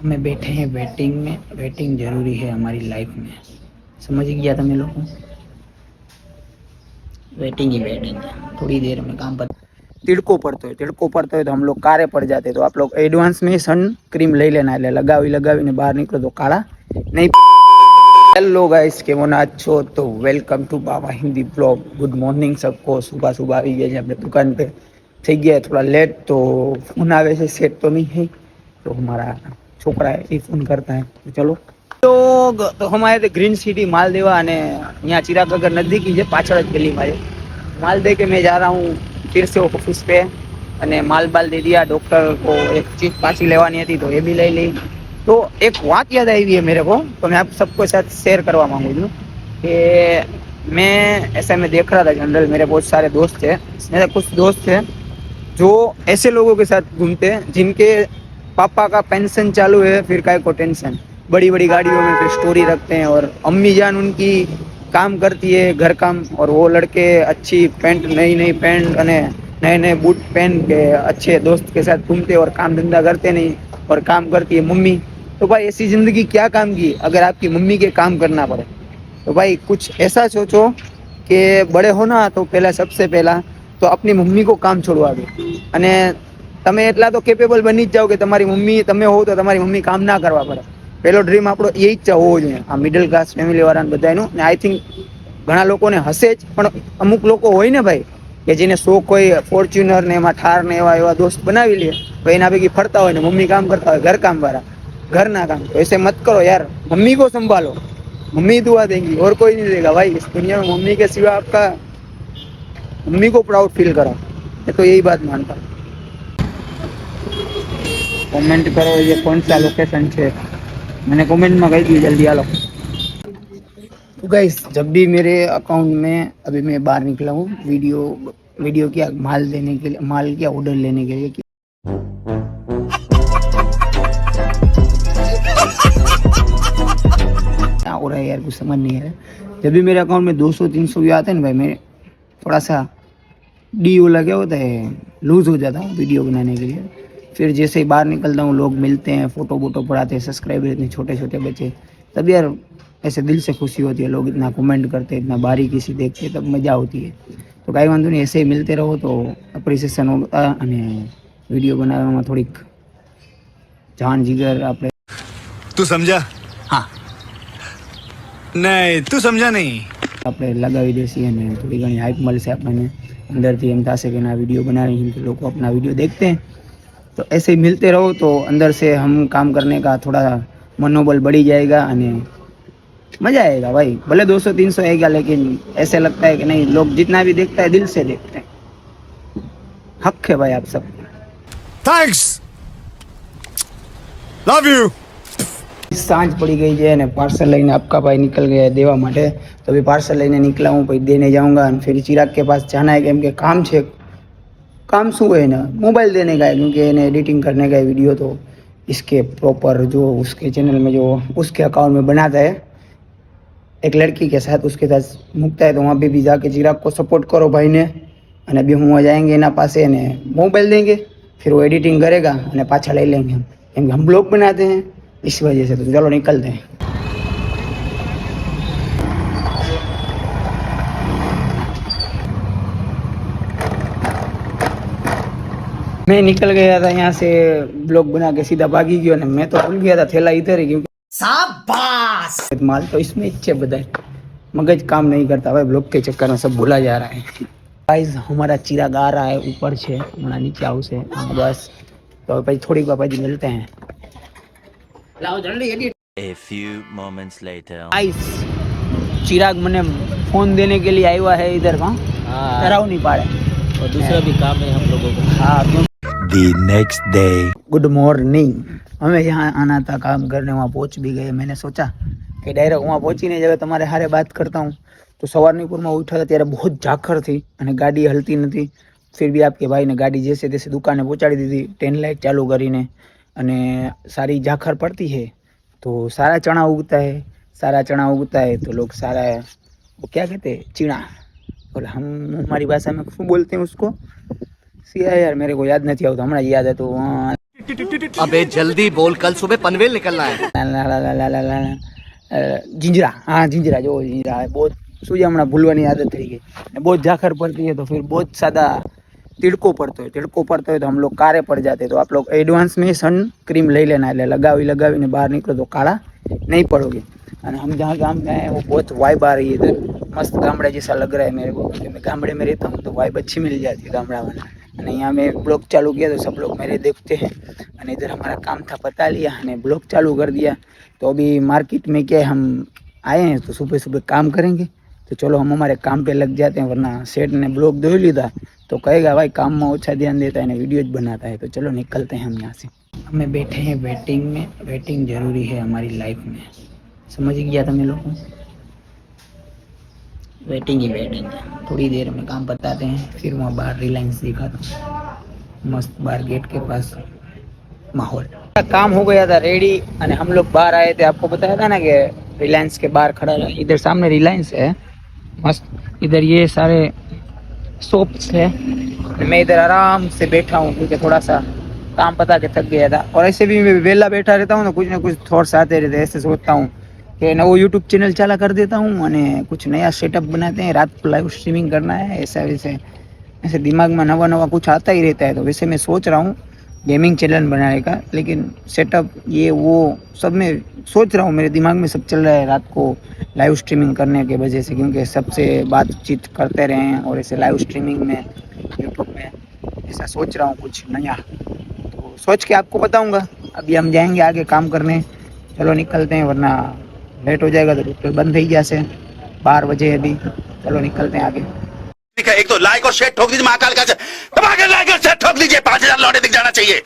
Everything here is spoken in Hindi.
हमें बैठे हैं वेटिंग में। वेटिंग जरूरी है हमारी लाइफ में, समझ गया તમે લોકો? वेटिंग ही वेटिंग है, थोड़ी देर में काम पर। तिड़को पड़तो है तो हम लोग कारे पड़ जाते, तो आप लोग एडवांस में सन क्रीम ले लेना, એટલે લગાવીને બહાર નીકળો તો કાળા નહીં। हेलो गाइस, કેવો છો? तो welcome to Baba Hindi blog. Good morning सबको। सुबह सुबह આવી ગયા છે આપણે दुकान पे। થઈ ગયા थोड़ा लेट, तो फोन आवे છે, सेट तो नहीं है, तो हमारा छोकरा है ये फोन करता है। तो चलो तो हम आए थे ग्रीन सिटी माल देवा, અને यहाँ चिराग नगर नजदीक ही है, पाछड़ ज गली में माल दे के मैं जा रहा हूँ फिर से ऑफिस पे। અને માલ બાલ દे दिया। डॉक्टर को एक चीज पाछी लेवानी थी तो ये भी ले ली। तो एक बात याद आई है मेरे को, तो मैं आप सबको साथ शेयर करवा मांगू हूँ कि मैं ऐसा मैं देख रहा था जनरल, मेरे बहुत सारे दोस्त हैं, मेरे कुछ दोस्त हैं जो ऐसे लोगों के साथ घूमते हैं जिनके पापा का पेंशन चालू है, फिर काय को टेंशन, बड़ी बड़ी गाड़ियों में फिर स्टोरी रखते हैं, और अम्मी जान उनकी काम करती है घर काम, और वो लड़के अच्छी पैंट, नई नई पैंट और नए नए बूट पहन के अच्छे दोस्त के साथ घूमते और काम धंधा करते नहीं, और काम करती है मम्मी। तो भाई ऐसी जिंदगी क्या काम की अगर आपकी मम्मी के काम करना पड़े? तो भाई कुछ ऐसा सोचो कि बड़े हो ना, तो पहला सबसे पहला तो अपनी मम्मी को काम छोड़वा दो, અને તમે એટલા તો કેપેબલ બની જ જાઓ કે તમારી મમ્મી, તમે હો તો તમારી મમ્મી કામ ના કરવા પડે। પહેલો ડ્રીમ આપણો એ ઈચ્છા હોવો જોઈએ આ મિડલ ક્લાસ ફેમિલી વાળાને બધાનું। ને આઈ થિંક ઘણા લોકોને હશે જ, પણ અમુક લોકો હોય ને ભાઈ કે જેને શોખ હોય ફોર્ચ્યુનર ને એમાં થાર ને એવા દોસ્ત બનાવી લે, તો એના ભેગી ફરતા હોય ને મમ્મી કામ કરતા હોય, घर काम वाला घर ना काम। तो ऐसे मत करो यार, मम्मी को संभालो, मम्मी दुआ देंगी और कोई नहीं देगा भाई इस दुनिया में। मम्मी के सिवा आपका, मम्मी को प्राउड फील करो, मैं तो यही बात मानता हूँ। कमेंट करो ये कौन सा लोकेशन है, मैंने कमेंट में कही दी, जल्दी आ लो। तो गाइस जब भी मेरे अकाउंट में, अभी मैं बाहर निकला हूँ वीडियो क्या माल देने के लिए, माल क्या ऑर्डर लेने के लिए, क्या हो रहा है यार कुछ समझ नहीं है। जब भी मेरे अकाउंट में 200-300 व्यू आते हैं ना भाई, मैं थोड़ा सा डी वो लगे होता है, लूज हो जाता हूँ वीडियो बनाने के लिए। फिर जैसे ही बाहर निकलता हूँ, लोग मिलते हैं, फोटो वोटो पढ़ाते हैं, सब्सक्राइबर इतने छोटे छोटे बच्चे, तब यार ऐसे दिल से खुशी होती है। लोग इतना कमेंट करते हैं, इतना बारीकी से देखते हैं, तब मज़ा होती है। तो कांई वांधो नहीं, ऐसे ही मिलते रहो तो एप्रिसिएशन होता, અને વિડીયો બનાવવામાં થોડીક જાન જીગર આપણે। तू समझा? हाँ, नहीं तू समझा नहीं। આપણે લગાવી દેશી અને થોડી ઘણી હાઈપ મળશે આપણને, અંદરથી એમ થશે કે ના वीडियो बनावी तो लोग अपना वीडियो देखते हैं। तो ऐसे ही मिलते रहो तो अंदर से हम काम करने का थोड़ा मनोबल बढ़ी जाएगा, અને मज़ा आएगा भाई। भले 200-300 आएगा, लेकिन ऐसे लगता है कि नहीं, लोग जितना भी देखता है दिल से देखते हैं। हक है भाई आप सब। Thanks, love you. सांझ पड़ी गई है ने पार्सल लेने आपका भाई निकल गया है देवा माटे। तो अभी पार्सल लेने निकला हूँ, भाई देने जाऊँगा, फिर चिराग के पास जाना है, केम के काम है। काम शू है ना, मोबाइल देने का है, क्योंकि इन्हें एडिटिंग करने का है वीडियो, तो इसके प्रॉपर जो उसके चैनल में जो उसके अकाउंट में बनाता है एक लड़की के साथ, उसके साथ मुकता है। तो वहाँ पे भी जाके चिराग को सपोर्ट करो भाई ने। અને अभी हम जाएंगे एना पासे ने मोबाइल देंगे, फिर वो एडिटिंग करेगा અને पाछा ले लेंगे हम, क्योंकि हम ब्लॉग बनाते हैं इस वजह से। तो चलो निकलते हैं। मैं निकल गया था यहाँ से, ब्लॉग बना के सीधा भागी गया, ने मैं तो भूल गया था थैला इधर ही, क्योंकि शाबाश माल तो इसमें इच्छे बधाई, मगज काम नहीं करता भाई, ब्लॉग के चक्कर में सब भूला जा रहा है। गाइस हमारा चिराग आ रहा है, ऊपर से हमारा नीचे हाउस है। हाँ बस, तो भाई थोड़ी बाबा जी मिलते हैं। लाओ जल्दी edit. A few moments later. Guys Chirag मैंने फोन देने के लिए आया है इधर का, डराव नहीं पा रहे, और दूसरा भी काम है हम लोगों को। हाँ, The next day. Good morning. हमें यहाँ आना था काम करने, वहाँ पहुँच भी गए। मैंने सोचा कि डायरेक्ट वहाँ पहुँचीને जगह તમારે હારે बात करता हूँ। तो સવારની પૂરમાં ઉઠ્યા હતા ત્યારે બહુ ઝાખર थी અને ગાડી હલતી નથી। फिर भी आपके भाई ने गाड़ी जैसे तैसे दुकाने पहुँचाड़ी दी थी, 10 लाइट चालू કરીને, અને सारी झाखर पड़ती है तो सारा चना उगता है। सारा चना उगता है तो लोग सारा, वो क्या कहते हैं, चीना, और हम हमारी भाषा में क्यों बोलते हैं उसको, सिया यार मेरे को याद नहीं आता, हमारा याद है तो अबे जल्दी बोल, कल सुबह पनवेल निकलना है। जिंजरा, हाँ जिंजरा, जो जिंजरा है बहुत सूझे हमारा भूलवानी आदत થઈ ગઈ ને बहुत जाखर पड़ती है तो फिर बहुत सादा तिड़को पड़तो है तो हम लोग कारे पड़ जाते तो आप लोग एडवांस में सन क्रीम ले लेना है लगावी बाहर निकलो तो काला नहीं पड़ोगे। और हम जहाँ गाँव में आए वो बहुत वाइब आ रही है इधर, मस्त गामड़े जैसा लग रहा है मेरे को, क्योंकि मैं गामड़े में रहता हूँ तो वाइब अच्छी मिल जाती है गामड़ा वाला। और यहाँ में ब्लॉग चालू किया तो सब लोग मेरे देखते हैं और इधर हमारा काम था पता लिया और ब्लॉग चालू कर दिया। तो अभी मार्केट में क्या हम आए हैं तो सुबह सुबह काम करेंगे, तो चलो हम हमारे काम पे लग जाते हैं, वरना सेठ ने ब्लॉग दे लीधा तो कहेगा भाई काम में अच्छा ध्यान देता है ना वीडियोज बनाता है। तो चलो निकलते हैं हम यहाँ से। हमें बैठे हैं वेटिंग में, वेटिंग जरूरी है हमारी लाइफ में, समझ गया था मैं लोग, वेटिंग ही वेटिंग है। थोड़ी देर में काम बताते हैं फिर वहाँ बाहर रिलायंस दिखाता हूँ, मस्त बाहर गेट के पास माहौल। काम हो गया था रेडी और हम लोग बाहर आए थे, आपको बताया था ना कि रिलायंस के बाहर खड़ा रहा। इधर सामने रिलायंस है मस्त, इधर ये सारे शॉप्स है, मैं इधर आराम से बैठा हूँ क्योंकि थोड़ा सा काम पता के थक गया था। और ऐसे भी मैं वेला बैठा रहता हूँ ना कुछ थॉट्स आते रहते हैं, ऐसे सोचता हूँ कि नवो यूट्यूब चैनल चाला कर देता हूँ और कुछ नया सेटअप बनाते हैं, रात को लाइव स्ट्रीमिंग करना है, ऐसा वैसे ऐसे दिमाग में नवा कुछ आता ही रहता है। तो वैसे मैं सोच रहा हूँ गेमिंग चैनल बनाने का, लेकिन सेटअप ये वो सब मैं सोच रहा हूँ, मेरे दिमाग में सब चल रहा है रात को लाइव स्ट्रीमिंग करने की वजह से, क्योंकि सबसे बातचीत करते रहें और ऐसे लाइव स्ट्रीमिंग में यूट्यूब में ऐसा सोच रहा हूँ कुछ नया, तो सोच के आपको बताऊँगा। अभी हम जाएंगे आगे काम करने, चलो निकलते हैं वरना लेट हो जाएगा तो बंद ही जैसे 12 बजे अभी, चलो निकलते हैं आगे। एक तो लाइक और शेयर ठोक दीजिए, महाकाल का दबा के लाइक और शेयर ठोक दीजिए, 5000 लौटे दिख जाना चाहिए।